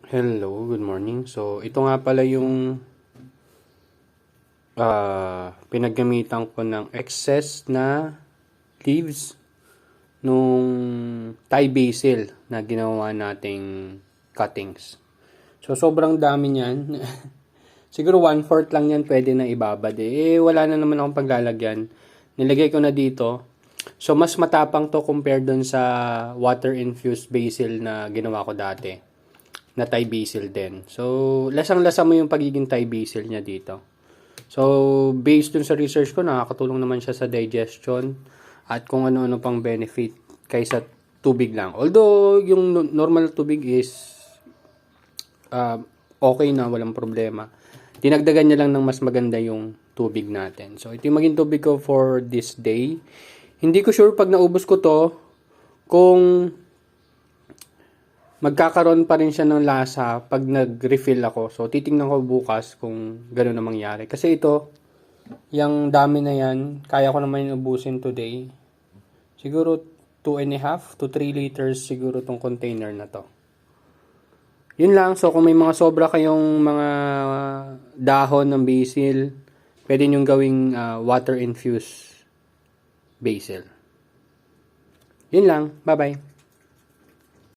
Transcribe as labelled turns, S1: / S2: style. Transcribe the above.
S1: Hello, good morning. So, ito nga pala yung pinaggamitan ko ng excess na leaves nung Thai basil na ginawa nating cuttings. So, sobrang dami niyan. Siguro 1/4 lang yan pwede na ibabad. Wala na naman akong paglalagyan. Nilagay ko na dito. So, mas matapang to compared dun sa water-infused basil na ginawa ko dati na Thai basil din. So, lasang-lasa mo yung pagiging Thai basil niya dito. So, based dun sa research ko, nakakatulong naman siya sa digestion at kung ano-ano pang benefit kaysa tubig lang. Although, yung normal tubig is okay na, walang problema. Dinagdagan niya lang ng mas maganda yung tubig natin. So, ito yung maging tubig ko for this day. Hindi ko sure pag naubos ko to, kung magkakaroon pa rin siya ng lasa pag nag-refill ako. So, titingnan ko bukas kung gano'n na mangyari. Kasi ito, yung dami na yan, kaya ko naman yung ubusin today. Siguro 2.5 to 3 liters siguro tong container na to. Yun lang. So, kung may mga sobra kayong mga dahon ng basil, pwede nyong gawing water-infused basil. Yun lang. Bye-bye.